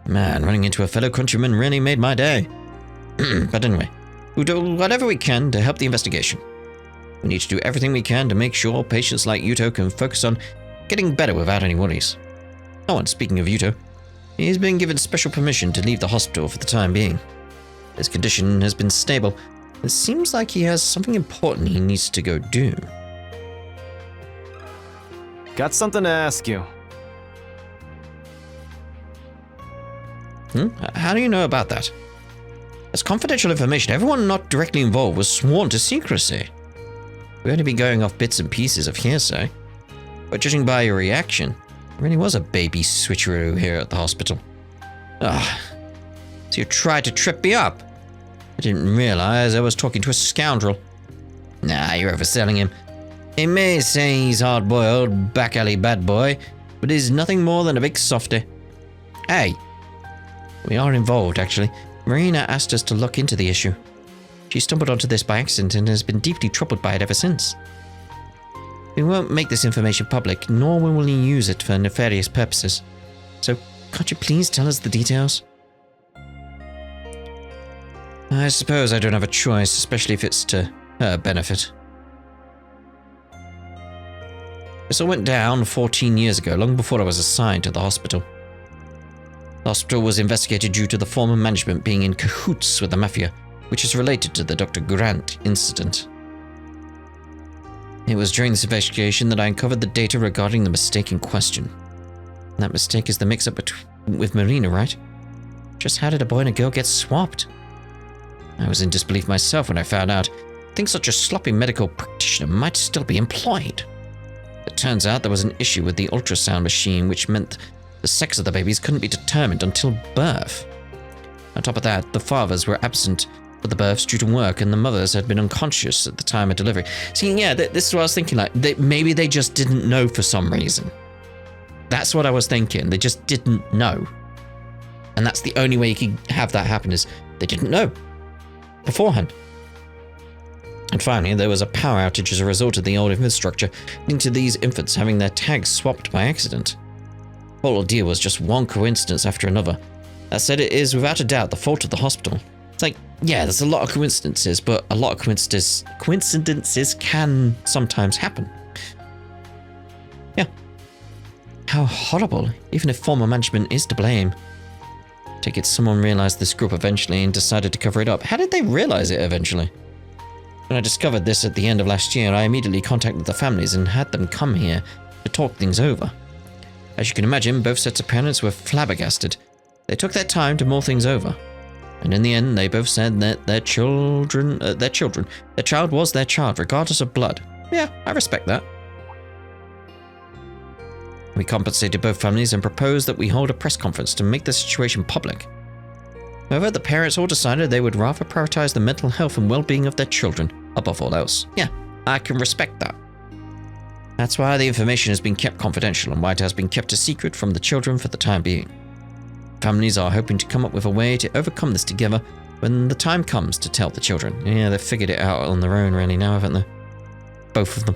Man, running into a fellow countryman really made my day. But anyway, we'll do whatever we can to help the investigation. We need to do everything we can to make sure patients like Yuto can focus on getting better without any worries. Oh, and speaking of Yuto, he's been given special permission to leave the hospital for the time being. His condition has been stable. It seems like he has something important he needs to go do. Got something to ask you. How do you know about that? As confidential information, everyone not directly involved was sworn to secrecy. We've only been going off bits and pieces of hearsay. But judging by your reaction, there really was a baby switcheroo here at the hospital. So you tried to trip me up? I didn't realize I was talking to a scoundrel. Nah, you're overselling him. He may say he's hard-boiled, back-alley bad boy, but he's nothing more than a big softy. Hey, we are involved, actually. Marina asked us to look into the issue. She stumbled onto this by accident and has been deeply troubled by it ever since. We won't make this information public, nor will we use it for nefarious purposes. So, can't you please tell us the details? I suppose I don't have a choice, especially if it's to her benefit. This all went down 14 years ago, long before I was assigned to the hospital. The hospital was investigated due to the former management being in cahoots with the mafia, which is related to the Dr. Grant incident. It was during this investigation that I uncovered the data regarding the mistake in question. And that mistake is the mix-up with Marina, right? Just how did a boy and a girl get swapped? I was in disbelief myself when I found out. I think such a sloppy medical practitioner might still be employed. It turns out there was an issue with the ultrasound machine, which meant the sex of the babies couldn't be determined until birth. On top of that, the fathers were absent for the births due to work, and the mothers had been unconscious at the time of delivery. See, yeah, this is what I was thinking, like, maybe they just didn't know for some reason. That's what I was thinking, they just didn't know. And that's the only way you could have that happen, is they didn't know beforehand. And finally, there was a power outage as a result of the old infrastructure, leading to these infants having their tags swapped by accident. The whole ordeal was just one coincidence after another. That said, it is without a doubt the fault of the hospital. It's like, yeah, there's a lot of coincidences, but a lot of coincidences can sometimes happen. Yeah. How horrible, even if former management is to blame. Take it someone realized this group eventually and decided to cover it up. How did they realize it eventually? When I discovered this at the end of last year, I immediately contacted the families and had them come here to talk things over. As you can imagine, both sets of parents were flabbergasted. They took their time to mull things over. And in the end, they both said that their child was their child, regardless of blood. Yeah, I respect that. We compensated both families and proposed that we hold a press conference to make the situation public. However, the parents all decided they would rather prioritize the mental health and well-being of their children above all else. Yeah, I can respect that. That's why the information has been kept confidential and why it has been kept a secret from the children for the time being. Families are hoping to come up with a way to overcome this together when the time comes to tell the children. Yeah, they've figured it out on their own really now, haven't they? Both of them.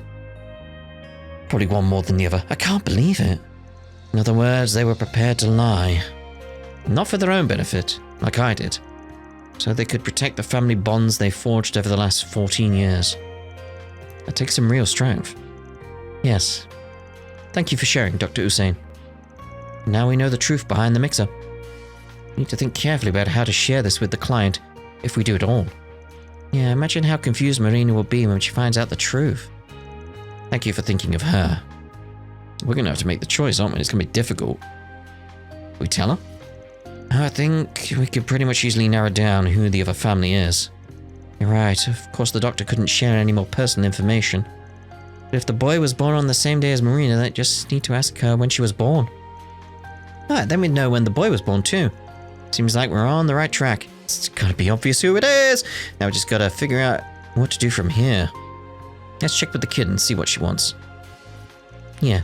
Probably one more than the other. I can't believe it. In other words, they were prepared to lie. Not for their own benefit, like I did. So they could protect the family bonds they forged over the last 14 years. That takes some real strength. Yes. Thank you for sharing, Dr. Hussein. Now we know the truth behind the mix-up. We need to think carefully about how to share this with the client, if we do at all. Yeah, imagine how confused Marina will be when she finds out the truth. Thank you for thinking of her. We're going to have to make the choice, aren't we? It's going to be difficult. We tell her? I think we could pretty much easily narrow down who the other family is. You're right, of course the doctor couldn't share any more personal information. But if the boy was born on the same day as Marina, they just need to ask her when she was born. Alright, then we'd know when the boy was born too. Seems like we're on the right track. It's gotta be obvious who it is! Now we just gotta figure out what to do from here. Let's check with the kid and see what she wants. Yeah,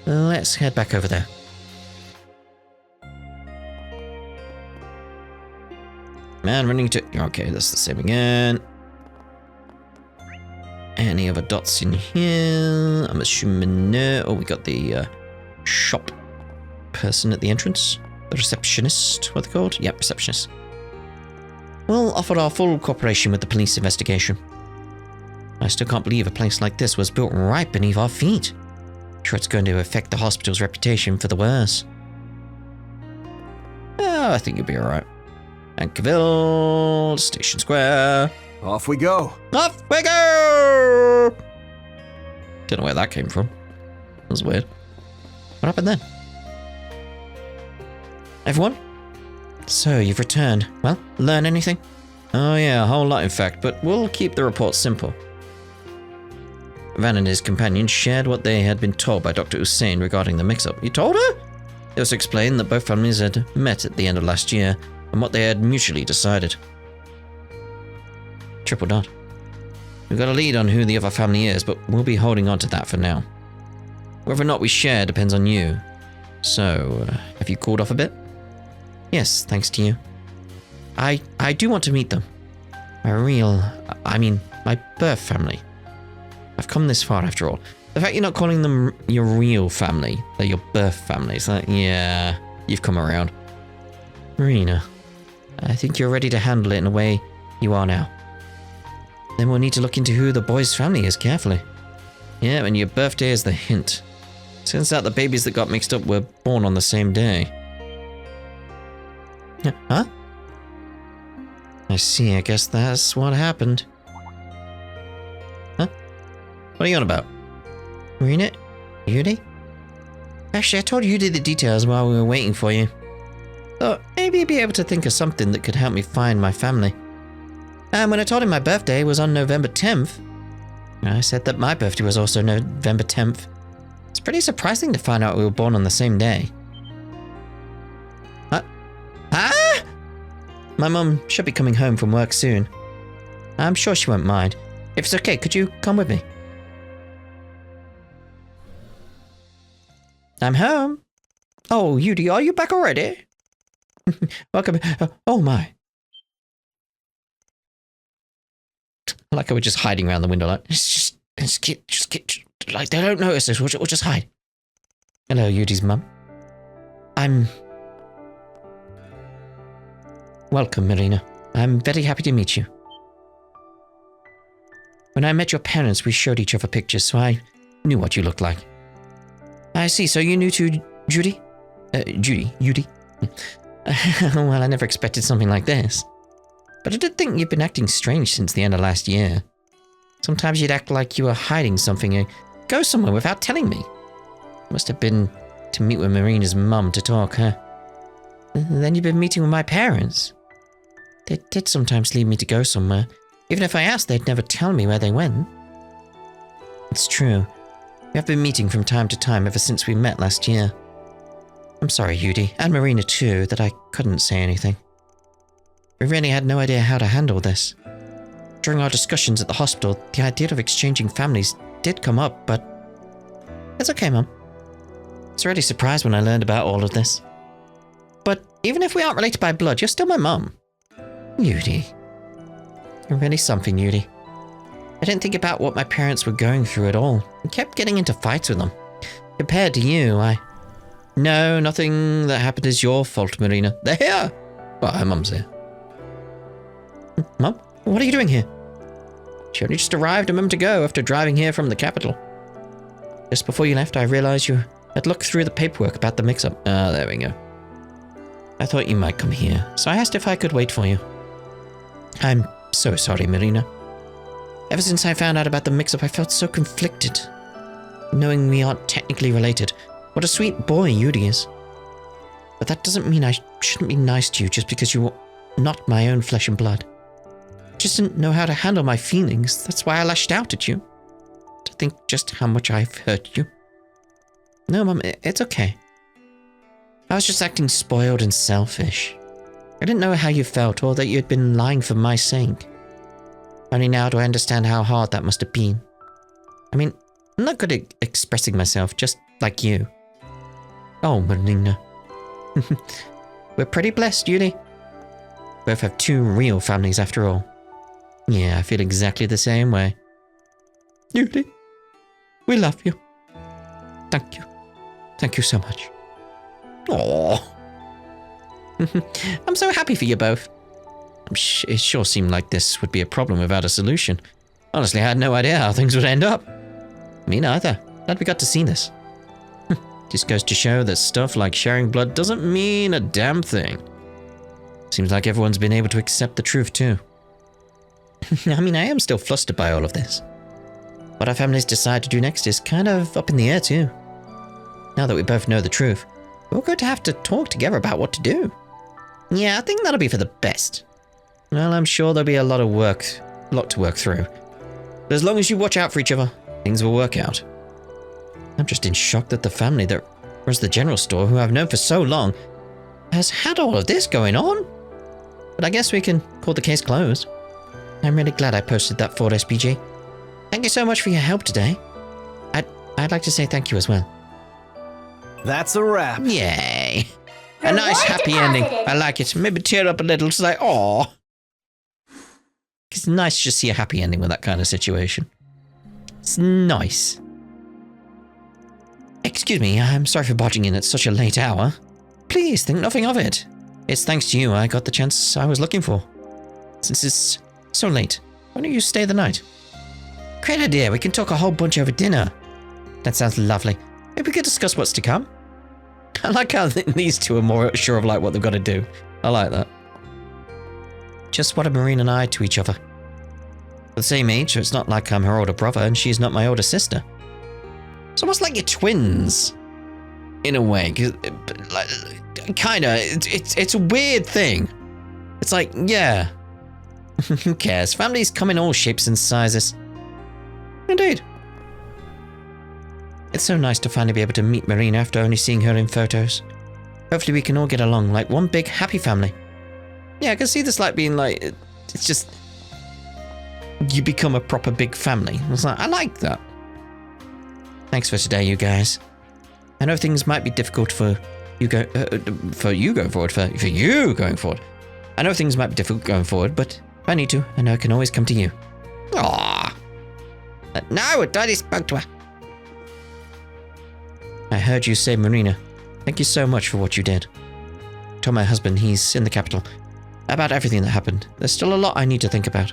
let's head back over there. Man, running to... Okay, that's the same again. Any other dots in here? I'm assuming no. Oh, we got the shop person at the entrance. The receptionist, what are they called? Yep, receptionist. We'll offer our full cooperation with the police investigation. I still can't believe a place like this was built right beneath our feet. Sure, it's going to affect the hospital's reputation for the worse. Oh, I think you'll be alright. Ankerville, Station Square. Off we go. Off we go! Don't know where that came from. That was weird. What happened then? Everyone? So, you've returned. Well, learn anything? Oh yeah, a whole lot in fact, but we'll keep the report simple. Van and his companions shared what they had been told by Dr. Hussein regarding the mix-up. You told her? It was explained that both families had met at the end of last year and what they had mutually decided. Triple dot. We've got a lead on who the other family is, but we'll be holding on to that for now. Whether or not we share depends on you. So, have you cooled off a bit? Yes, thanks to you. I do want to meet them. My birth family. I've come this far after all. The fact you're not calling them your real family, they're your birth family, it's like, yeah, you've come around. Marina, I think you're ready to handle it in a way you are now. Then we'll need to look into who the boy's family is carefully. Yeah, and your birthday is the hint. Turns out the babies that got mixed up were born on the same day. Huh? I see, I guess that's what happened. Huh? What are you on about? Marina? Yudi? Actually, I told Yudi the details while we were waiting for you. Thought maybe you'd be able to think of something that could help me find my family. And when I told him my birthday was on November 10th, I said that my birthday was also November 10th. It's pretty surprising to find out we were born on the same day. Huh? My mum should be coming home from work soon. I'm sure she won't mind. If it's okay, could you come with me? I'm home. Oh, Yudi, are you back already? Welcome. Oh my. Like I was just hiding around the window, like, just like, they don't notice us, we'll just hide. Hello, Yudi's mum. Welcome, Marina. I'm very happy to meet you. When I met your parents, we showed each other pictures, so I knew what you looked like. I see, so you're new to Judy? Yudi? Well, I never expected something like this. But I did think you'd been acting strange since the end of last year. Sometimes you'd act like you were hiding something or go somewhere without telling me. Must have been to meet with Marina's mum to talk, huh? Then you've been meeting with my parents. They did sometimes leave me to go somewhere. Even if I asked, they'd never tell me where they went. It's true. We have been meeting from time to time ever since we met last year. I'm sorry, Yudi, and Marina too, that I couldn't say anything. We really had no idea how to handle this. During our discussions at the hospital, the idea of exchanging families did come up, but... It's okay, Mum. I was already surprised when I learned about all of this. But even if we aren't related by blood, you're still my mum. Yudi. You're really something, Yudi. I didn't think about what my parents were going through at all. I kept getting into fights with them. Compared to you, No, nothing that happened is your fault, Marina. They're here! Well, her mum's here. Mum, what are you doing here? She only just arrived a moment ago after driving here from the capital. Just before you left, I realized you had looked through the paperwork about the mix-up. Ah, there we go. I thought you might come here, so I asked if I could wait for you. I'm so sorry, Marina. Ever since I found out about the mix-up, I felt so conflicted. Knowing we aren't technically related, what a sweet boy Yudi is. But that doesn't mean I shouldn't be nice to you just because you were not my own flesh and blood. I just didn't know how to handle my feelings. That's why I lashed out at you. To think just how much I've hurt you. No, Mum, it's okay. I was just acting spoiled and selfish. I didn't know how you felt or that you had been lying for my sake. Only now do I understand how hard that must have been. I mean, I'm not good at expressing myself, just like you. Oh, Marina. We're pretty blessed, Yudi. Both have two real families after all. Yeah, I feel exactly the same way. Yudi, we love you. Thank you. Thank you so much. Aww. I'm so happy for you both. It sure seemed like this would be a problem without a solution. Honestly, I had no idea how things would end up. Me neither. Glad we got to see this. Just goes to show that stuff like sharing blood doesn't mean a damn thing. Seems like everyone's been able to accept the truth too. I mean, I am still flustered by all of this. What our families decide to do next is kind of up in the air too. Now that we both know the truth, we're going to have to talk together about what to do. Yeah, I think that'll be for the best. Well, I'm sure there'll be a lot to work through. But as long as you watch out for each other, things will work out. I'm just in shock that the family that runs the general store, who I've known for so long, has had all of this going on. But I guess we can call the case closed. I'm really glad I posted that Ford SPG. Thank you so much for your help today. I'd like to say thank you as well. That's a wrap. Yay. A nice happy ending. I like it. Maybe tear up a little to say, aww. It's nice to just see a happy ending with that kind of situation. It's nice. Excuse me, I'm sorry for barging in at such a late hour. Please think nothing of it. It's thanks to you I got the chance I was looking for. Since it's so late, why don't you stay the night? Great idea, we can talk a whole bunch over dinner. That sounds lovely. Maybe we could discuss what's to come. I like how these two are more sure of like what they've got to do. I like that. Just what are Marina and I to each other? We're the same age, so it's not like I'm her older brother and she's not my older sister. It's almost like you're twins. In a way. Kinda. It's a weird thing. It's like, yeah. Who cares? Families come in all shapes and sizes. Indeed. It's so nice to finally be able to meet Marina after only seeing her in photos. Hopefully we can all get along like one big happy family. Yeah, I can see this like being like, it's just, you become a proper big family. It's like, I like that. Thanks for today, you guys. I know things might be difficult for you going forward. I know things might be difficult going forward, but if I need to, I know I can always come to you. Aww. No, Daddy spoke to her. I heard you say Marina. Thank you so much for what you did. I told my husband, he's in the capital, about everything that happened. There's still a lot I need to think about,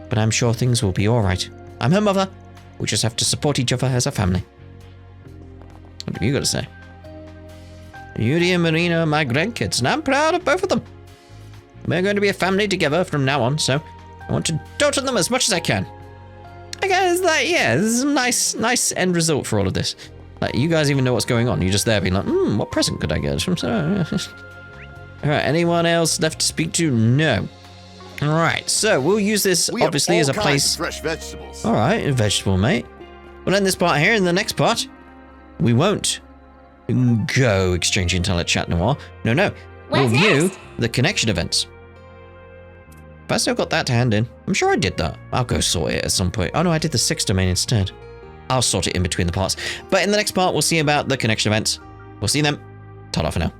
but I'm sure things will be alright. I'm her mother. We just have to support each other as a family. What have you got to say? Yuri and Marina are my grandkids, and I'm proud of both of them. We're going to be a family together from now on, so I want to dote on them as much as I can. I guess that, yeah, this is a nice end result for all of this. Like, you guys even know what's going on. You're just there being like, what present could I get? Alright, anyone else left to speak to? No. Alright, so we'll use this obviously as a place. Fresh vegetables. Alright, a vegetable, mate. we'll end this part here. In the next part, we won't go exchange intel at Chat Noir. No. We'll What's view next? the connection events. But I still got that to hand in. I'm sure I did that. I'll go sort it at some point. Oh no, I did the 6 domain instead. I'll sort it in between the parts. But in the next part, we'll see about the connection events. We'll see them. Ta-da for now.